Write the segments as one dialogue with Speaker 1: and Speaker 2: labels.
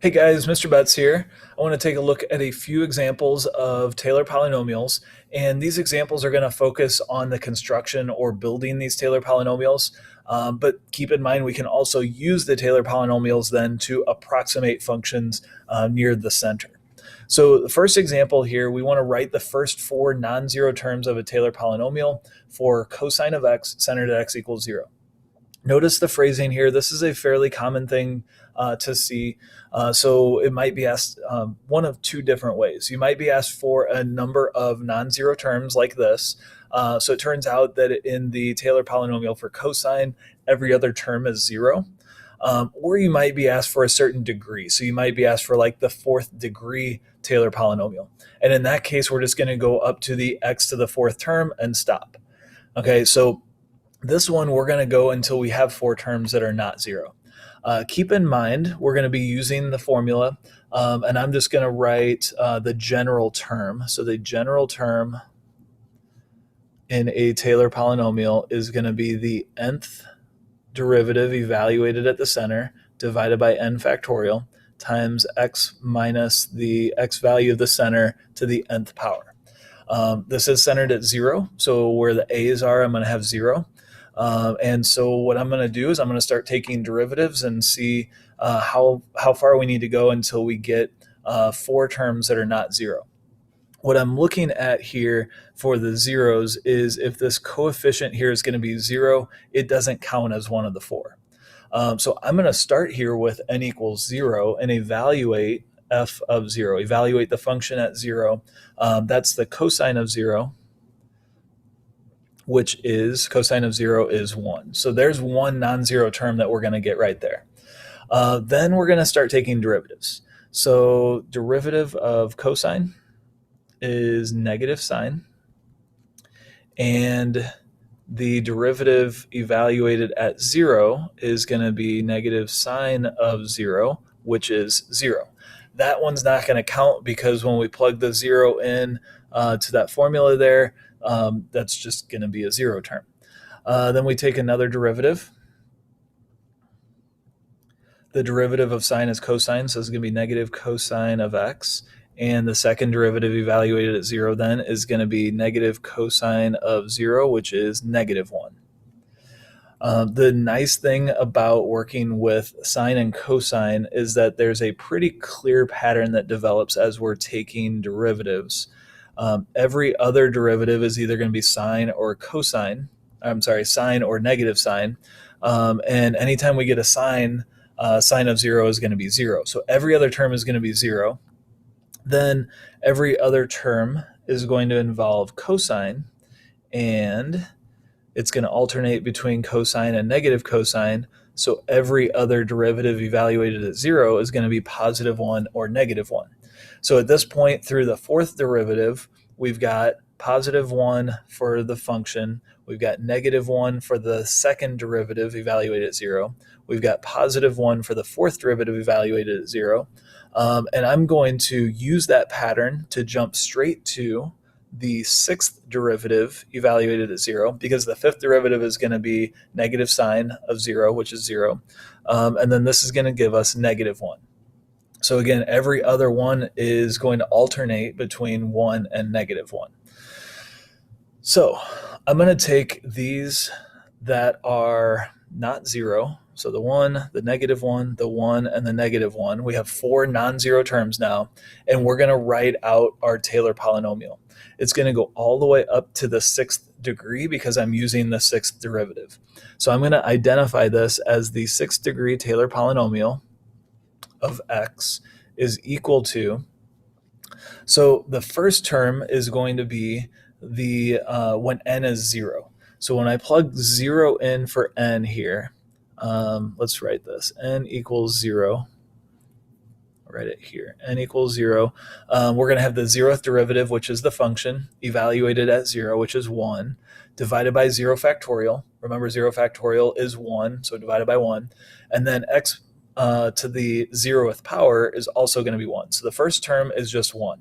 Speaker 1: Hey guys, Mr. Betts here. I want to take a look at a few examples of Taylor polynomials, and these examples are going to focus on the construction or building these Taylor polynomials. But keep in mind, we can also use the Taylor polynomials then to approximate functions near the center. So the first example here, we want to write the first four non-zero terms of a Taylor polynomial for cosine of x centered at x equals 0. Notice the phrasing here. This is a fairly common thing to see. So it might be asked one of two different ways. You might be asked for a number of non-zero terms like this. So it turns out that in the Taylor polynomial for cosine, every other term is 0. Or you might be asked for a certain degree. So you might be asked for like the fourth degree Taylor polynomial. And in that case, we're just going to go up to the x to the fourth term and stop. Okay, so this one, we're going to go until we have four terms that are not 0. Keep in mind, we're going to be using the formula, and I'm just going to write the general term. So the general term in a Taylor polynomial is going to be the nth derivative evaluated at the center divided by n factorial times x minus the x value of the center to the nth power. This is centered at 0, so where the a's are, I'm going to have 0. And so what I'm going to do is I'm going to start taking derivatives and see how far we need to go until we get four terms that are not 0. What I'm looking at here for the zeros is if this coefficient here is going to be 0, it doesn't count as one of the four. So I'm going to start here with n equals 0 and evaluate f of 0, evaluate the function at 0. That's the cosine of 0, which is cosine of 0 is 1. So there's one non-zero term that we're going to get right there. Then we're going to start taking derivatives. So derivative of cosine is negative sine, and the derivative evaluated at 0 is going to be negative sine of 0, which is 0. That one's not going to count because when we plug the 0 in to that formula there, that's just going to be a 0 term. Then we take another derivative. The derivative of sine is cosine, so it's going to be negative cosine of x. And the second derivative evaluated at 0 then is going to be negative cosine of 0, which is negative 1. The nice thing about working with sine and cosine is that there's a pretty clear pattern that develops as we're taking derivatives. Every other derivative is either going to be sine or cosine. I'm sorry, sine or negative sine. And anytime we get a sine, sine of 0 is going to be 0. So every other term is going to be 0. Then every other term is going to involve cosine, and it's going to alternate between cosine and negative cosine. So every other derivative evaluated at 0 is going to be positive 1 or negative 1. So at this point, through the fourth derivative, we've got positive 1 for the function. We've got negative 1 for the second derivative evaluated at 0. We've got positive 1 for the fourth derivative evaluated at 0. And I'm going to use that pattern to jump straight to the sixth derivative evaluated at 0, because the fifth derivative is going to be negative sine of 0, which is 0. And then this is going to give us negative 1. So again, every other one is going to alternate between 1 and negative 1. So I'm going to take these that are not 0. So the 1, the negative 1, the 1, and the negative 1. We have four non-zero terms now, and we're going to write out our Taylor polynomial. It's going to go all the way up to the sixth degree because I'm using the sixth derivative. So I'm going to identify this as the sixth degree Taylor polynomial of x is equal to, so the first term is going to be the when n is 0. So when I plug 0 in for n here, let's write this, n equals 0. I'll write it here, n equals 0. We're going to have the 0th derivative, which is the function, evaluated at 0, which is 1, divided by 0 factorial. Remember, 0 factorial is 1, so divided by 1. And then x to the 0th power is also going to be 1. So the first term is just 1.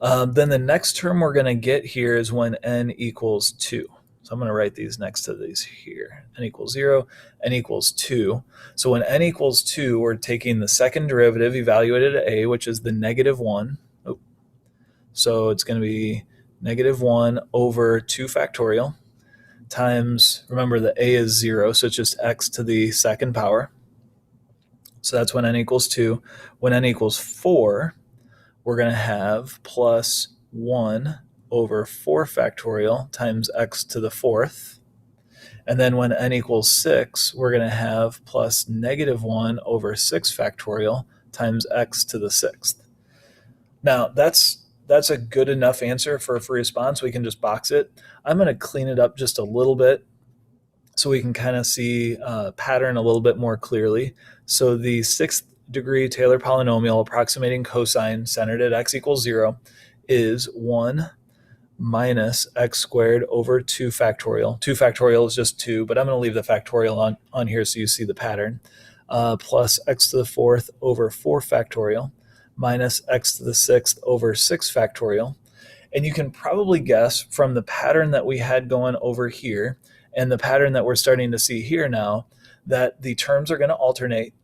Speaker 1: Then the next term we're going to get here is when n equals 2. So I'm going to write these next to these here. N equals 0, n equals 2. So when n equals 2, we're taking the second derivative evaluated at a, which is the negative 1. Oh. So it's going to be negative 1 over 2 factorial times, remember the a is 0, so it's just x to the second power. So that's when n equals 2. When n equals 4, we're going to have plus 1 over 4 factorial times x to the fourth. And then when n equals 6, we're going to have plus negative 1 over 6 factorial times x to the sixth. Now, that's a good enough answer for a free response. We can just box it. I'm going to clean it up just a little bit so we can kind of see a pattern a little bit more clearly. So the sixth degree Taylor polynomial approximating cosine centered at x equals 0 is 1 minus x squared over 2 factorial. 2 factorial is just 2, but I'm going to leave the factorial on here so you see the pattern. Plus x to the fourth over 4 factorial minus x to the sixth over 6 factorial. And you can probably guess from the pattern that we had going over here and the pattern that we're starting to see here now that the terms are going to alternate.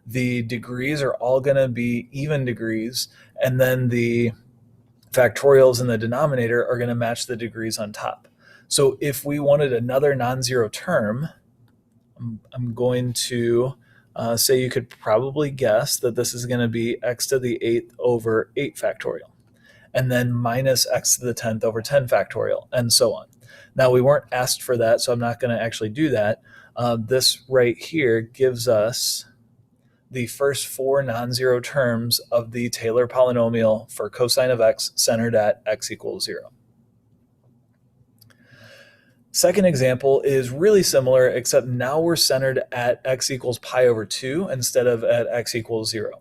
Speaker 1: The degrees are all going to be even degrees, and then the factorials in the denominator are going to match the degrees on top. So if we wanted another non-zero term, I'm going to say you could probably guess that this is going to be x to the 8th over 8 factorial, and then minus x to the 10th over 10 factorial, and so on. Now, we weren't asked for that, so I'm not going to actually do that. This right here gives us the first 4 non-zero terms of the Taylor polynomial for cosine of x centered at x equals 0. Second example is really similar, except now we're centered at x equals pi over 2 instead of at x equals 0.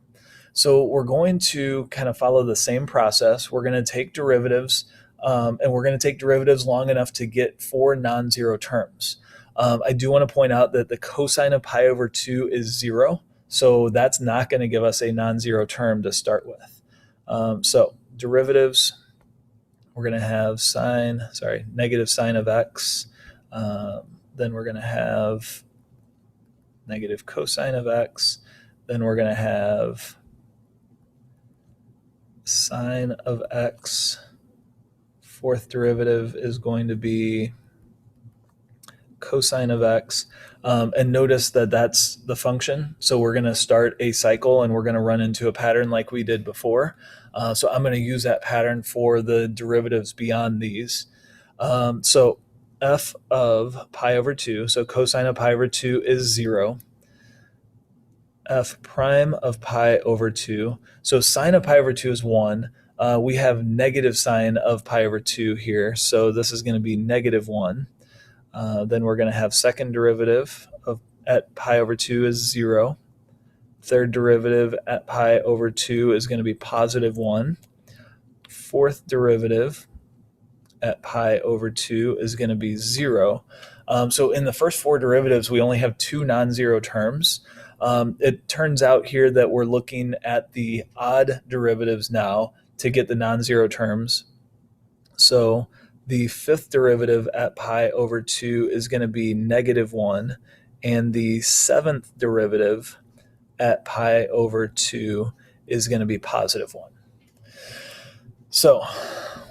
Speaker 1: So we're going to kind of follow the same process. We're going to take derivatives, and we're going to take derivatives long enough to get 4 non-zero terms. I do want to point out that the cosine of pi over 2 is 0. So that's not going to give us a non-zero term to start with. So derivatives, we're going to have negative sine of x. Then we're going to have negative cosine of x. Then we're going to have sine of x. Fourth derivative is going to be cosine of x. And notice that that's the function. So we're going to start a cycle and we're going to run into a pattern like we did before. So I'm going to use that pattern for the derivatives beyond these. So f of pi over 2, so cosine of pi over 2 is 0. F prime of pi over 2, so sine of pi over 2 is 1. We have negative sine of pi over 2 here, so this is going to be negative 1. Then we're going to have second derivative at pi over 2 is 0. Third derivative at pi over 2 is going to be positive 1. Fourth derivative at pi over 2 is going to be 0. So in the first 4 derivatives, we only have 2 non-zero terms. It turns out here that we're looking at the odd derivatives now to get the non-zero terms. So the fifth derivative at pi over 2 is going to be negative 1, and the seventh derivative at pi over 2 is going to be positive 1. So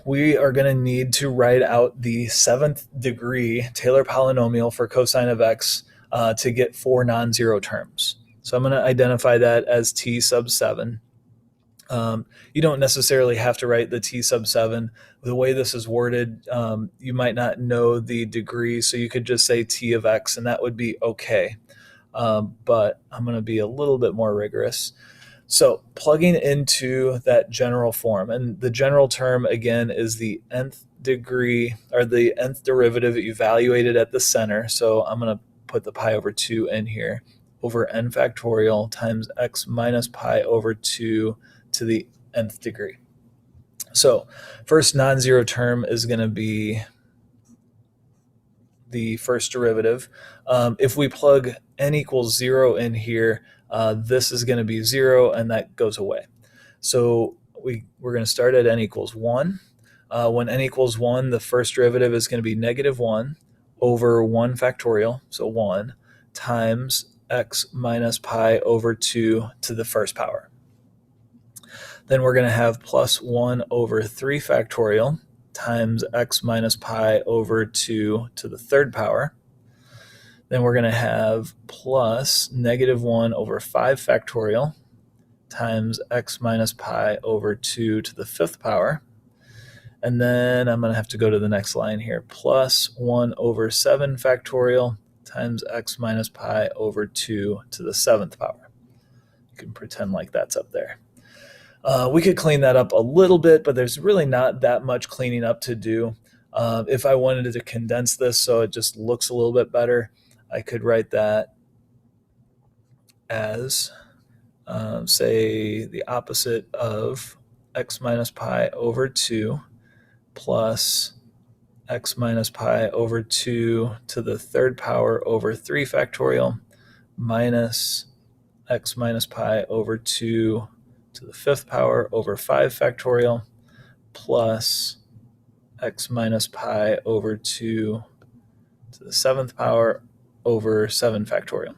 Speaker 1: we are going to need to write out the 7th degree Taylor polynomial for cosine of x to get 4 non-zero terms. So I'm going to identify that as t sub 7. You don't necessarily have to write the t sub 7. The way this is worded, you might not know the degree, so you could just say t of x, and that would be okay. But I'm going to be a little bit more rigorous. So plugging into that general form, and the general term, again, is the nth degree, or the nth derivative evaluated at the center. So I'm going to put the pi over 2 in here, over n factorial times x minus pi over 2 to the nth degree. So first non-zero term is going to be the first derivative. If we plug n equals 0 in here, this is going to be 0, and that goes away. So we're going to start at n equals 1. When n equals 1, the first derivative is going to be negative 1 over 1 factorial, so 1, times x minus pi over 2 to the first power. Then we're going to have plus 1 over 3 factorial times x minus pi over 2 to the third power. Then we're going to have plus negative 1 over 5 factorial times x minus pi over 2 to the fifth power. And then I'm going to have to go to the next line here. Plus 1 over 7 factorial times x minus pi over 2 to the seventh power. You can pretend like that's up there. We could clean that up a little bit, but there's really not that much cleaning up to do. If I wanted to condense this so it just looks a little bit better, I could write that as, say, the opposite of x minus pi over 2 plus x minus pi over 2 to the third power over 3 factorial minus x minus pi over 2 to the fifth power over 5 factorial plus x minus pi over 2 to the seventh power over 7 factorial.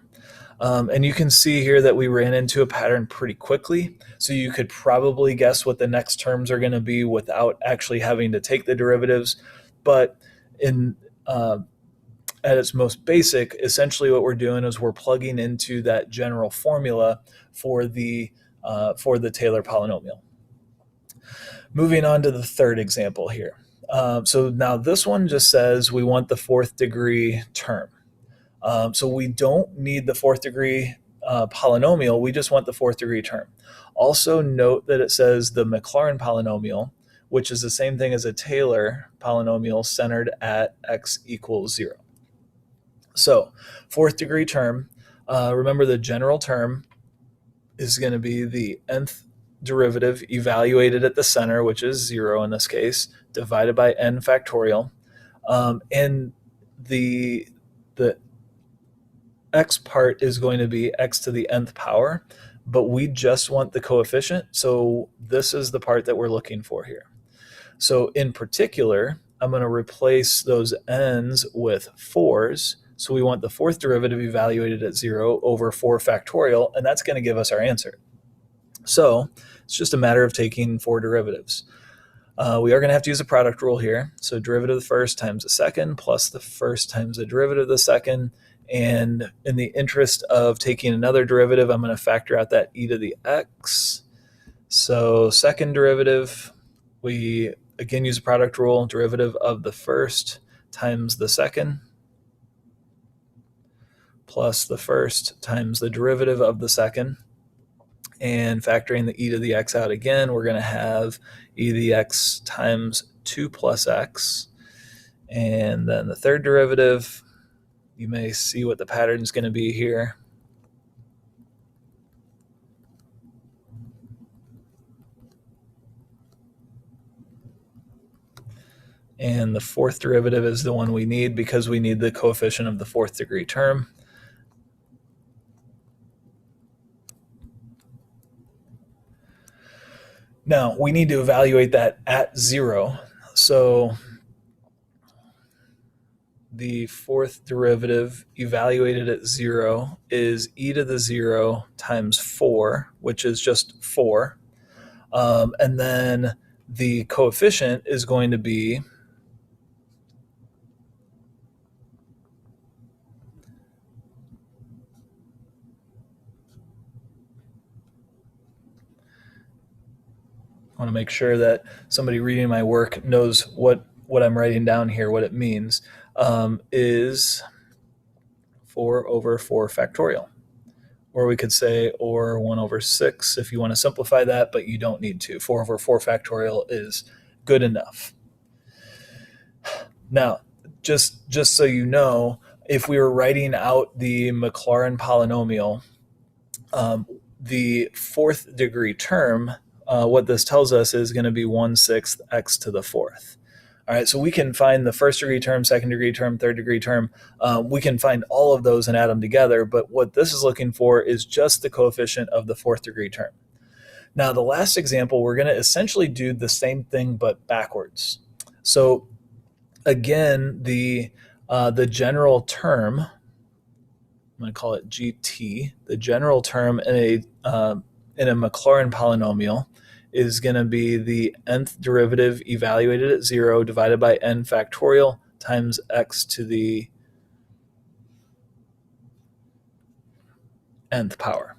Speaker 1: And you can see here that we ran into a pattern pretty quickly, so you could probably guess what the next terms are going to be without actually having to take the derivatives. But at its most basic, essentially what we're doing is we're plugging into that general formula for the Taylor polynomial. Moving on to the third example here. So now this one just says we want the fourth degree term. So we don't need the fourth degree polynomial, we just want the fourth degree term. Also note that it says the Maclaurin polynomial, which is the same thing as a Taylor polynomial centered at x equals 0. So fourth degree term, remember the general term is going to be the nth derivative evaluated at the center, which is 0 in this case, divided by n factorial. And the x part is going to be x to the nth power, but we just want the coefficient, so this is the part that we're looking for here. So in particular, I'm going to replace those n's with 4's, so we want the fourth derivative evaluated at 0 over 4 factorial, and that's going to give us our answer. So it's just a matter of taking 4 derivatives. We are going to have to use a product rule here, so derivative of the first times the second plus the first times the derivative of the second. And in the interest of taking another derivative, I'm going to factor out that e to the x. So second derivative, we again use a product rule, derivative of the first times the second plus the first times the derivative of the second. And factoring the e to the x out again, we're going to have e to the x times 2 plus x. And then the third derivative, you may see what the pattern is going to be here. And the fourth derivative is the one we need because we need the coefficient of the fourth degree term. Now, we need to evaluate that at 0. So the fourth derivative evaluated at 0 is e to the 0 times 4, which is just 4. And then the coefficient is going to be I want to make sure that somebody reading my work knows what I'm writing down here, what it means, is 4 over 4 factorial. Or we could say, or 1 over 6 if you want to simplify that, but you don't need to. 4 over 4 factorial is good enough. Now, just so you know, if we were writing out the Maclaurin polynomial, the fourth degree term, what this tells us is going to be 1/6 x to the fourth. All right, so we can find the first degree term, second degree term, third degree term. We can find all of those and add them together, but what this is looking for is just the coefficient of the fourth degree term. Now, the last example, we're going to essentially do the same thing but backwards. So again, the The general term, I'm going to call it GT, the general term in a Maclaurin polynomial is going to be the nth derivative evaluated at 0 divided by n factorial times x to the nth power.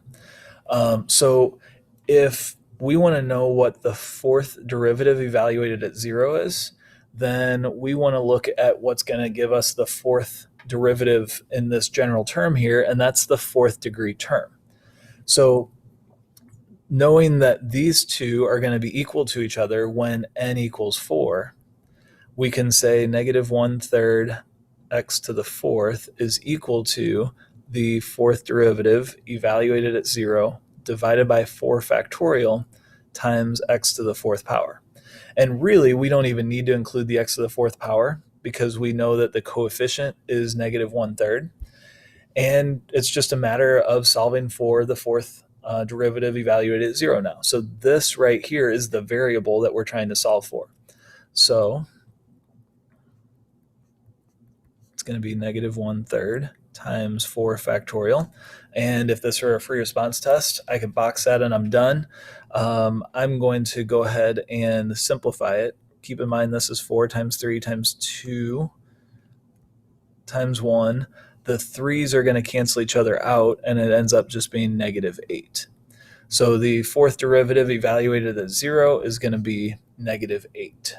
Speaker 1: So if we want to know what the fourth derivative evaluated at 0 is, then we want to look at what's going to give us the fourth derivative in this general term here, and that's the fourth degree term. So knowing that these two are going to be equal to each other when n equals 4, we can say negative 1/3 x to the fourth is equal to the fourth derivative evaluated at 0 divided by 4 factorial times x to the fourth power. And really, we don't even need to include the x to the fourth power because we know that the coefficient is negative 1/3. And it's just a matter of solving for the fourth derivative evaluated at 0 now. So this right here is the variable that we're trying to solve for. So it's going to be negative 1/3 times 4 factorial. And if this were a free response test, I could box that and I'm done. I'm going to go ahead and simplify it. Keep in mind this is 4 times 3 times 2 times 1. The 3's are going to cancel each other out, and it ends up just being negative 8. So the fourth derivative evaluated at 0 is going to be negative 8.